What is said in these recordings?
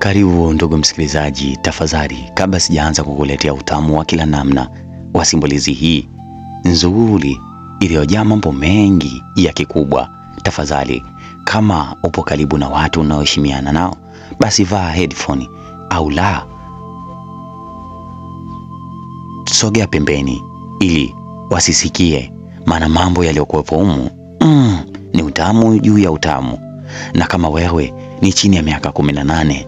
Karibu ndugu msikilizaji, tafadhali kabla sijaanza kukuletea utamu wa kila namna wa simulizi hii nzuri iliyojaa mambo mengi ya kikubwa, tafadhali kama upo karibu na watu unaoheshimiana nao, basi vaa headphone au la sogea pembeni ili wasisikie, maana mambo yaliyokuwepo humu ni utamu juu ya utamu. Na kama wewe ni chini ya miaka 18,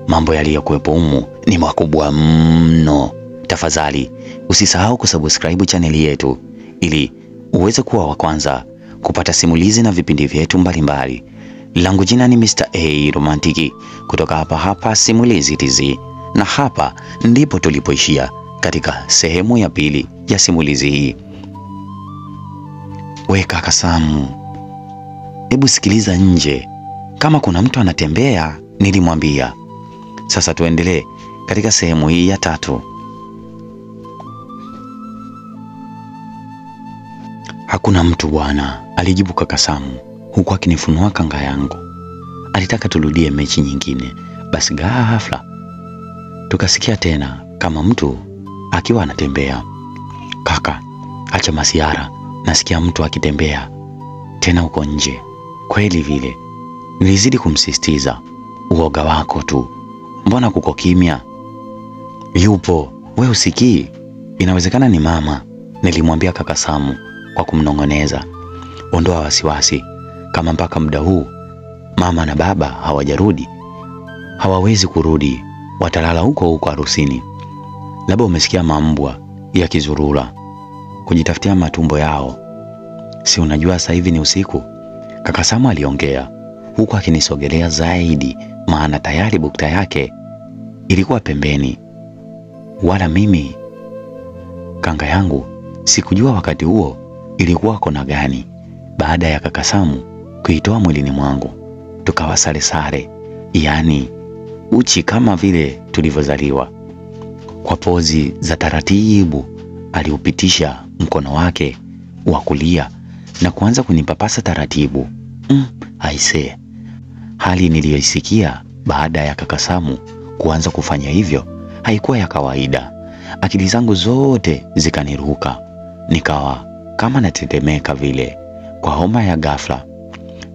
mambo yaliyokuwepo humu ni makubwa mno. Tafadhali usisahau kusubscribe chaneli yetu ili uweze kuwa wa kwanza kupata simulizi na vipindi vyetu mbalimbali. Langu jina ni Mr. A Romantiki kutoka hapa Simulizi TZ, na hapa ndipo tulipoishia katika sehemu ya pili ya simulizi hii. We kaka Samu, hebu sikiliza nje, kama kuna mtu anatembea nilimwambia. Sasa tuendelee katika sehemu hii ya 3. Hakuna mtu bwana, alijibu kaka Samu huku akinifunua kanga yangu. Alitaka turudie mechi nyingine, basi ghafla tukasikia tena kama mtu akiwa anatembea. Kaka, acha masiara, nasikia mtu akitembea tena huko nje. Kweli vile. Nilizidi kumsisitiza, uoga wako tu, mbona kuko kimya? Yupo, we usikii? Inawezekana ni mama, nilimwambia kaka Samu kwa kumnongoneza. Ondoa wasiwasi, kama mpaka muda huu mama na baba hawajarudi, hawawezi kurudi, watalala huko harusini. Labda umesikia mambwa ya kizurura kujitafutia matumbo yao. Si unajua sasa hivi ni usiku? Kaka Samu aliongea huku akinisogelea zaidi, maana tayari bukta yake ilikuwa pembeni. Wala mimi kanga yangu sikujua wakati huo ilikuwa kona gani. Baada ya kaka Samu kuitoa mwilini mwangu, tukawa sare, yani uchi kama vile tulivyozaliwa. Kwa pozi za taratibu aliupitisha mkono wake wa kulia na kuanza kunipapasa taratibu. Aisee, hali niliyoisikia baada ya kaka Samu kuanza kufanya hivyo haikuwa ya kawaida. Akili zangu zote zikaniruka, nikawa kama natetemeka vile kwa homa ya ghafla.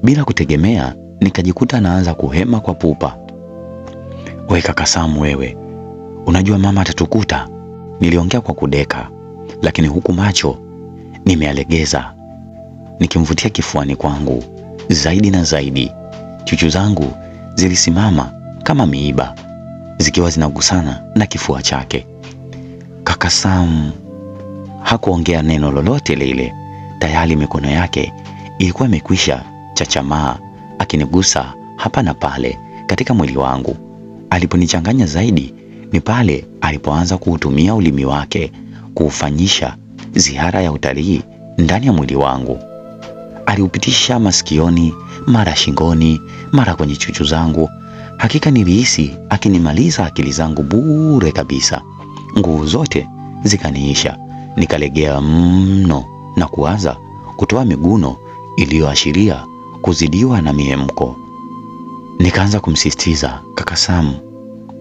Bila kutegemea nikajikuta naanza kuhema kwa pupa. We kaka Samu, wewe unajua mama atatukuta, niliongea kwa kudeka, lakini huku macho nimealegeza, nikimvutia kifuani kwangu zaidi na zaidi. Chuchu zangu zilisimama kama miiba zikiwa zinagusana na kifua chake. Kaka Samu hakuongea neno lolote lile. Tayari mikono yake ilikuwa imekwisha chachamaa, akinigusa hapa na pale katika mwili wangu. Aliponichanganya zaidi ni pale alipoanza kuutumia ulimi wake kuufanyisha ziara ya utalii ndani ya mwili wangu. Aliupitisha masikioni, mara shingoni, mara kwenye chuchu zangu. Hakika nilihisi akinimaliza akili zangu bure kabisa. Nguvu zote zikaniisha, nikalegea mno na kuanza kutoa miguno iliyoashiria kuzidiwa na mihemko. Nikaanza kumsisitiza kaka Samu,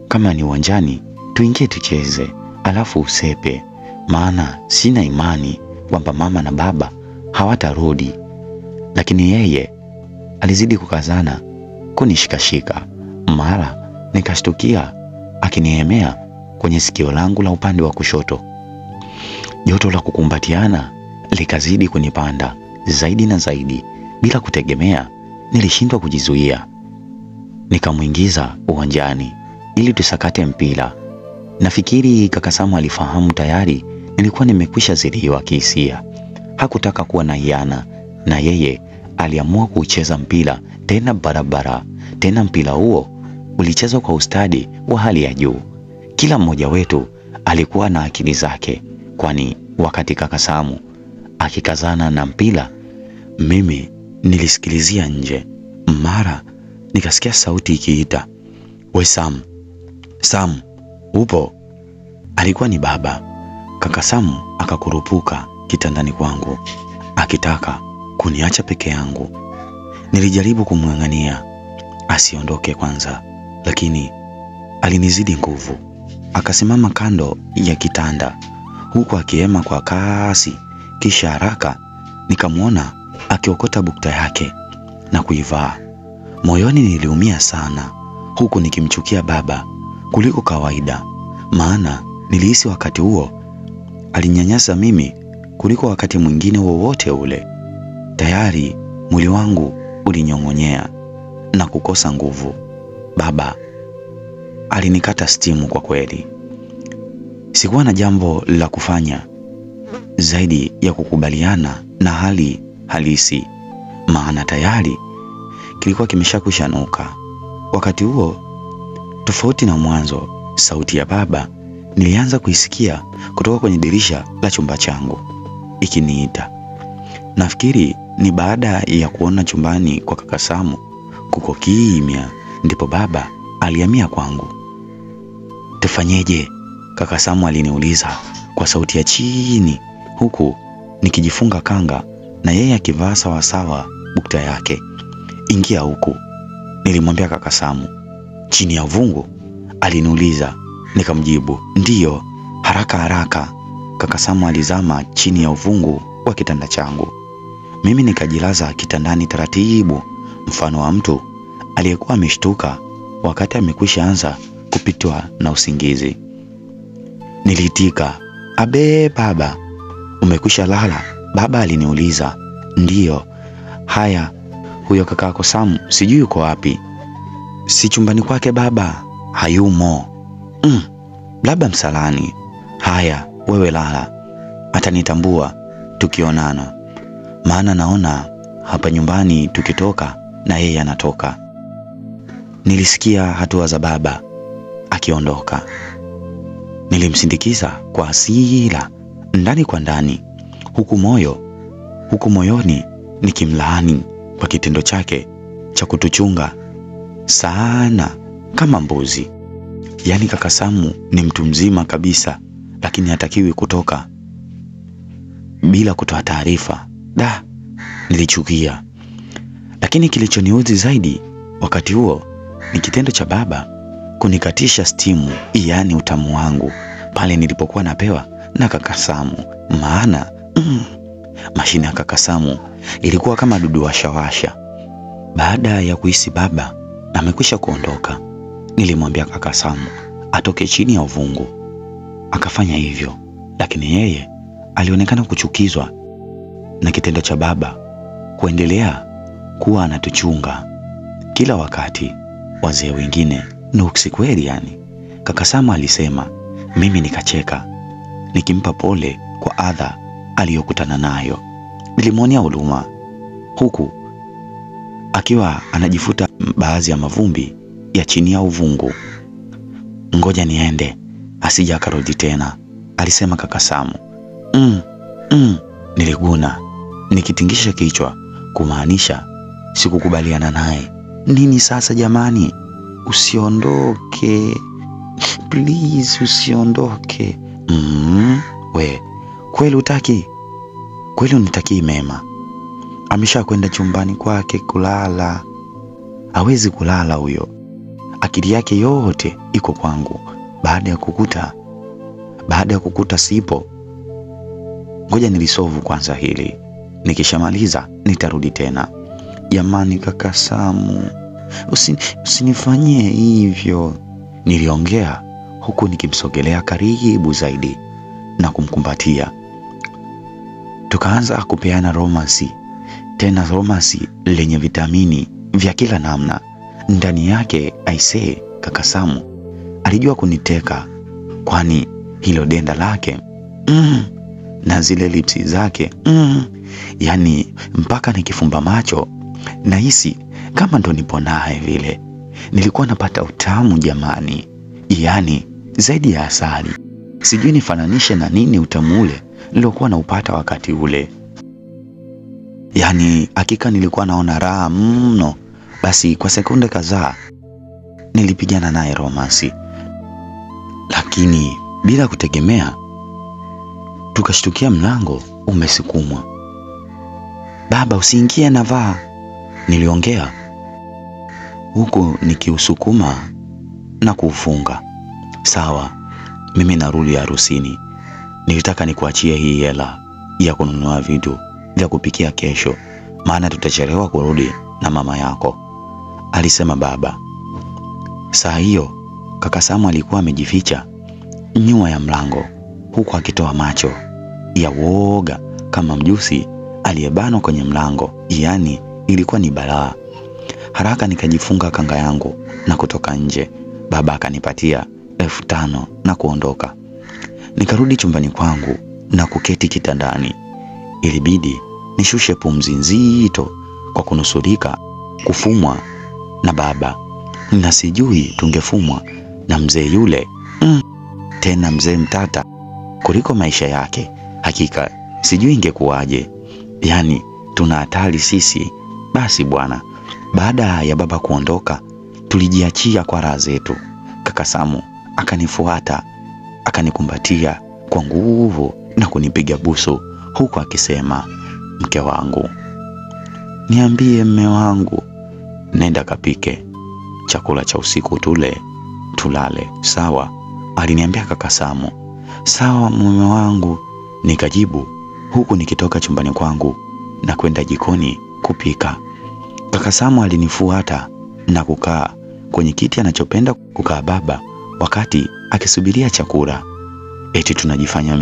kama ni uwanjani tuingie tucheze, alafu usepe, maana sina imani kwamba mama na baba hawatarudi. Lakini yeye alizidi kukazana kunishikashika. Mara nikashtukia akinihemea kwenye sikio langu la upande wa kushoto. Joto la kukumbatiana likazidi kunipanda zaidi na zaidi. Bila kutegemea nilishindwa kujizuia, nikamuingiza uwanjani ili tusakate mpira. Nafikiri kaka Samu alifahamu tayari nilikuwa nimekwisha zidiwa kihisia. Hakutaka kuwa na hiana, na yeye aliamua kucheza mpira tena barabara. Tena mpira huo ulichezwa kwa ustadi wa hali ya juu. Kila mmoja wetu alikuwa na akili zake, kwani wakati kaka Samu akikazana na mpira, mimi nilisikilizia nje. Mara nikasikia sauti ikiita, we Samu, Samu, upo? Alikuwa ni baba. Kaka Samu akakurupuka kitandani kwangu akitaka kuniacha peke yangu. Nilijaribu kumng'ang'ania asiondoke kwanza, lakini alinizidi nguvu. Akasimama kando ya kitanda huku akihema kwa kasi, kisha haraka nikamwona akiokota bukta yake na kuivaa. Moyoni niliumia sana, huku nikimchukia baba kuliko kawaida, maana nilihisi wakati huo alinyanyasa mimi kuliko wakati mwingine wowote ule. Tayari mwili wangu ulinyong'onyea na kukosa nguvu. Baba alinikata stimu kwa kweli. Sikuwa na jambo la kufanya zaidi ya kukubaliana na hali halisi, maana tayari kilikuwa kimeshakushanuka. Wakati huo, tofauti na mwanzo, sauti ya baba nilianza kuisikia kutoka kwenye dirisha la chumba changu ikiniita. Nafikiri ni baada ya kuona chumbani kwa kaka Samu kuko kimya, ndipo baba alihamia kwangu. "Tufanyeje?" Kaka Samu aliniuliza kwa sauti ya chini, huku nikijifunga kanga na yeye akivaa sawasawa bukta yake. "Ingia huku," nilimwambia kaka Samu. "Chini ya uvungu?" aliniuliza. Nikamjibu, "Ndiyo, haraka haraka." Kaka Samu alizama chini ya uvungu wa kitanda changu. Mimi nikajilaza kitandani taratibu, mfano wa mtu aliyekuwa ameshtuka wakati amekwisha anza kupitwa na usingizi. Niliitika, "Abe baba, umekwisha lala?" Baba aliniuliza. "Ndiyo." "Haya, huyo kaka yako Samu sijui yuko wapi?" "Si chumbani kwake baba." "Hayumo." Labda msalani." "Haya, wewe lala. Atanitambua tukionana, maana naona hapa nyumbani tukitoka na yeye anatoka." Nilisikia hatua za baba akiondoka. Nilimsindikiza kwa hasira ndani kwa ndani, huku moyoni nikimlaani kwa kitendo chake cha kutuchunga sana kama mbuzi. Yaani kaka Samu ni mtu mzima kabisa, lakini hatakiwi kutoka bila kutoa taarifa. Nilichukia. Lakini kilichoniudhi zaidi wakati huo ni kitendo cha baba kunikatisha stimu, yaani utamu wangu, pale nilipokuwa napewa na kaka Samu. Maana mashine ya kaka Samu ilikuwa kama dudu washawasha. Baada ya kuhisi baba amekwisha kuondoka, nilimwambia kaka Samu atoke chini ya uvungu. Akafanya hivyo, lakini yeye alionekana kuchukizwa na kitendo cha baba kuendelea kuwa anatuchunga kila wakati. Wazee wengine nuksi kweli yani. Kaka Samu alisema, mimi nikacheka nikimpa pole kwa adha aliyokutana nayo. Nilimwonea huruma huku akiwa anajifuta baadhi ya mavumbi ya chini ya uvungu. "Ngoja niende asija akarudi tena," alisema kaka Samu. Niliguna nikitingisha kichwa kumaanisha sikukubaliana naye. "Nini sasa jamani? Usiondoke. Please usiondoke." We, kweli utaki? Kweli unitakii mema? Amesha kwenda chumbani kwake kulala. Hawezi kulala huyo. Akili yake yote iko kwangu baada ya kukuta sipo. Ngoja nilisovu kwanza hili. Nikishamaliza nitarudi tena. "Jamani kaka Samu, usinifanyie hivyo," niliongea huku nikimsogelea karibu zaidi na kumkumbatia. Tukaanza kupeana romance, tena romance lenye vitamini vya kila namna. Ndani yake aisee, kaka Samu alijua kuniteka, kwani hilo denda lake na zile lipsi zake yani mpaka nikifumba macho nahisi kama ndo nipo naye vile. Nilikuwa napata utamu jamani, yani zaidi ya asali. Sijui nifananishe na nini utamu ule nilokuwa naupata wakati ule. Yani hakika nilikuwa naona raha mno. Basi kwa sekunde kadhaa nilipigana naye romance, lakini bila kutegemea tukashtukia mlango umesukumwa. "Baba usiingie navaa," niliongea huku nikiusukuma na kuufunga. Sawa, mimi narudi harusini. Nilitaka nikuachie hii hela ya kununua vitu vya kupikia kesho, maana tutachelewa kurudi na mama yako, alisema baba. Saa hiyo kaka Samu alikuwa amejificha nyuma ya mlango, huku akitoa macho ya woga kama mjusi aliyebanwa kwenye mlango. Yaani ilikuwa ni balaa. Haraka nikajifunga kanga yangu na kutoka nje. Baba akanipatia 5,000 na kuondoka. Nikarudi chumbani kwangu na kuketi kitandani. Ilibidi nishushe pumzi nzito kwa kunusurika kufumwa na baba. Na sijui tungefumwa na mzee yule. Tena mzee mtata kuliko maisha yake. Hakika sijui ingekuwaje. Yaani tuna hatari sisi. Basi bwana, baada ya baba kuondoka, tulijiachia kwa raha zetu. Kaka Samu akanifuata, akanikumbatia kwa nguvu na kunipiga busu, huku akisema, mke wangu, niambie mme wangu, nenda kapike chakula cha usiku tulale. Sawa, aliniambia kaka Samu. Sawa mume wangu, nikajibu huku nikitoka chumbani kwangu na kwenda jikoni kupika. Kaka Samu alinifuata na kukaa kwenye kiti anachopenda kukaa baba wakati akisubiria chakula. Eti tunajifanya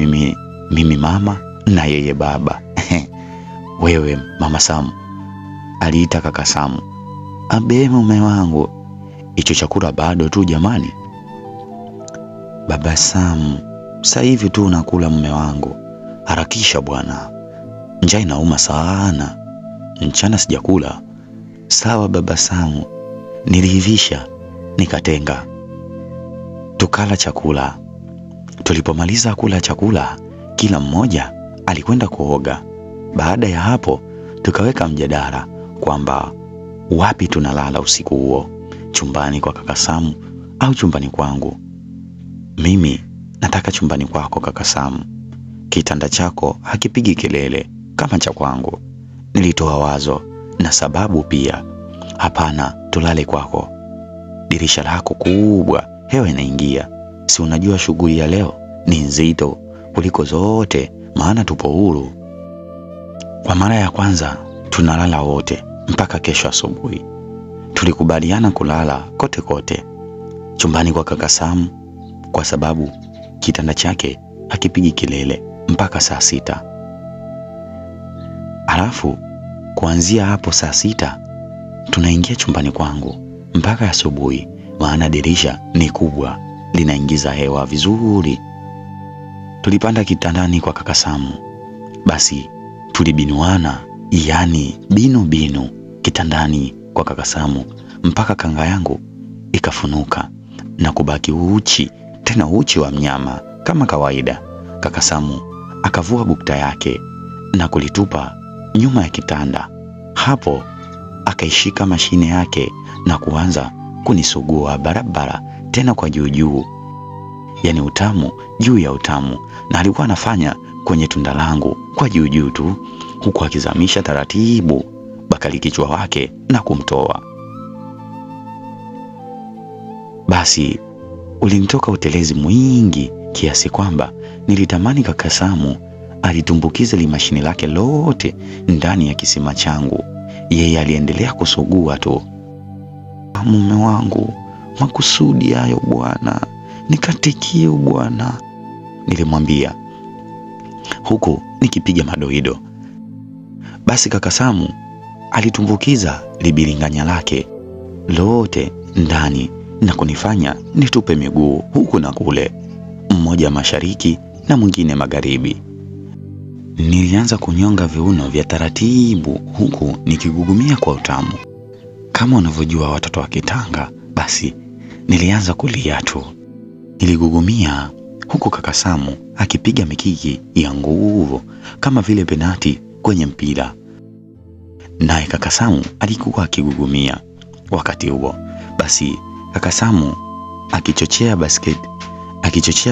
mimi mama na yeye baba. Wewe mama Samu, aliita kaka Samu. Abe mume wangu, hicho chakula bado tu jamani. Baba Samu, sasa hivi tu unakula mume wangu. Harakisha bwana, njaa inauma sana. Mchana sijakula. Sawa baba Samu, nilihivisha nikatenga. Tukala chakula. Tulipomaliza kula chakula, kila mmoja alikwenda kuoga. Baada ya hapo tukaweka mjadala kwamba wapi tunalala usiku huo, chumbani kwa kaka Samu au chumbani kwangu. Mimi nataka chumbani kwako kaka Samu. Kitanda chako hakipigi kelele kama cha kwangu. Nilitoa wazo na sababu pia. Hapana, tulale kwako. Dirisha lako kubwa, hewa inaingia. Si unajua shughuli ya leo ni nzito kuliko zote, maana tupo huru. Kwa mara ya kwanza tunalala wote mpaka kesho asubuhi. Tulikubaliana kulala kote chumbani kwa kaka Samu kwa sababu kitanda chake hakipigi kelele mpaka saa 6. Alafu kuanzia hapo saa 6 tunaingia chumbani kwangu mpaka asubuhi, maana dirisha ni kubwa, linaingiza hewa vizuri. Tulipanda kitandani kwa kaka Samu. Basi tulibinuana, yani binu kitandani kwa kaka Samu mpaka kanga yangu ikafunuka na kubaki uchi, tena uchi wa mnyama kama kawaida. Kaka Samu akavua bukta yake na kulitupa nyuma ya kitanda. Hapo akaishika mashine yake na kuanza kunisugua barabara, tena kwa juu. Yani utamu juu ya utamu, na alikuwa anafanya kwenye tunda langu kwa juu tu, huku akizamisha taratibu bakali kichwa wake na kumtoa. Basi ulinitoka utelezi mwingi kiasi kwamba nilitamani kaka Samu alitumbukiza limashini lake lote ndani ya kisima changu. Yeye aliendelea kusugua tu. Mume wangu, makusudi hayo bwana, nikatikie bwana, nilimwambia huku nikipiga madoido. Basi kaka Samu alitumbukiza libilinganya lake lote ndani na kunifanya nitupe miguu huku na kule, mmoja mashariki na mwingine magharibi. Nilianza kunyonga viuno vya taratibu huku nikigugumia kwa utamu. Kama unavyojua watoto wa Kitanga, basi nilianza kulia tu. Niligugumia huku kaka Samu akipiga mikiki ya nguvu kama vile penati kwenye mpira. Naye kaka Samu alikuwa akigugumia wakati huo. Basi kaka Samu akichochea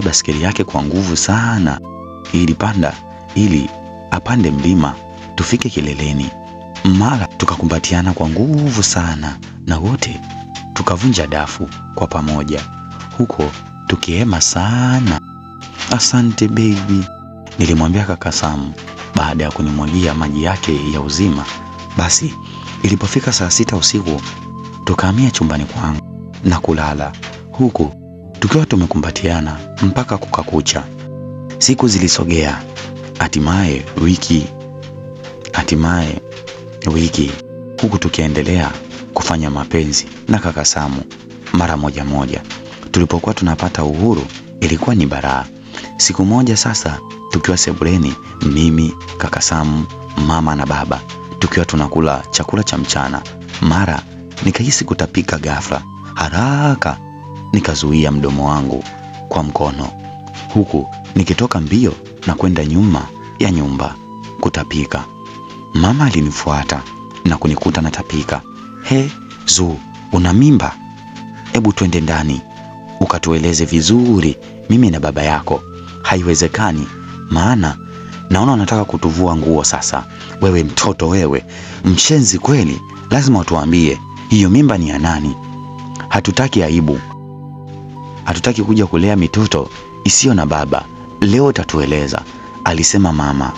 basketi yake kwa nguvu sana, ili apande mlima tufike kileleni. Mara tukakumbatiana kwa nguvu sana na wote tukavunja dafu kwa pamoja. huko tukihema sana. Asante baby, nilimwambia kaka Sam baada ya kunimwagia maji yake ya uzima. Basi ilipofika saa 6 usiku tukahamia chumbani kwangu na kulala, huku tukiwa tumekumbatiana mpaka kukakucha. Siku zilisogea, hatimaye wiki, huku tukiendelea kufanya mapenzi na kaka Samu mara moja. Tulipokuwa tunapata uhuru ilikuwa ni baraa. Siku moja sasa tukiwa sebuleni, mimi, kaka Samu, mama na baba, tukiwa tunakula chakula cha mchana, mara nikahisi kutapika ghafla. Haraka nikazuia mdomo wangu kwa mkono, huku nikitoka mbio na kwenda nyuma ya nyumba kutapika. Mama alinifuata na kunikuta natapika. He, Zuu, una mimba? Hebu twende ndani ukatueleze vizuri, mimi na baba yako. Haiwezekani, maana naona unataka kutuvua nguo sasa. Wewe mtoto wewe, mshenzi kweli. Lazima utuambie hiyo mimba ni ya nani? Hatutaki aibu. Hatutaki kuja kulea mitoto isiyo na baba. Leo tatueleza, alisema mama.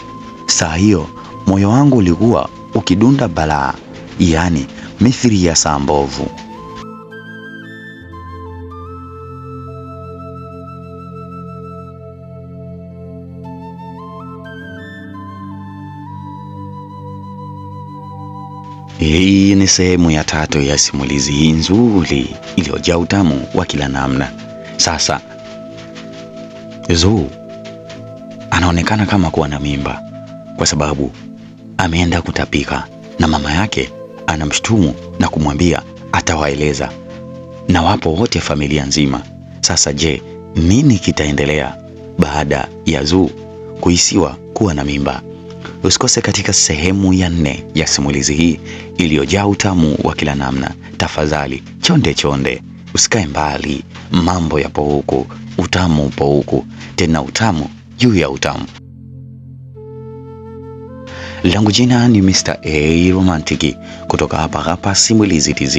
Saa hiyo moyo wangu ulikuwa ukidunda balaa, yani mithili ya saa mbovu. Hii ni sehemu ya 3 ya simulizi hii nzuri iliyojaa utamu wa kila namna. Sasa Zuu anaonekana kama kuwa na mimba kwa sababu ameenda kutapika, na mama yake anamshtumu na kumwambia atawaeleza, na wapo wote familia nzima. Sasa je, nini kitaendelea baada ya Zuu kuhisiwa kuwa na mimba? Usikose katika sehemu ya 4 ya simulizi hii iliyojaa utamu wa kila namna. Tafadhali chonde, usikae mbali, mambo yapo huku, utamu upo huku, tena utamu juu ya utamu. Langu jina ni Mr. A Romantic kutoka hapa Simulizi TZ.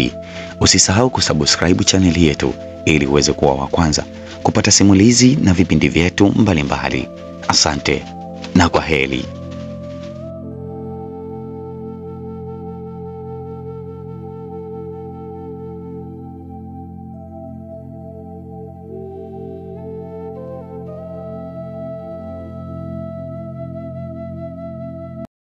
Usisahau kusubscribe channel yetu ili uweze kuwa wa kwanza kupata simulizi na vipindi vyetu mbalimbali. Asante na kwaheri.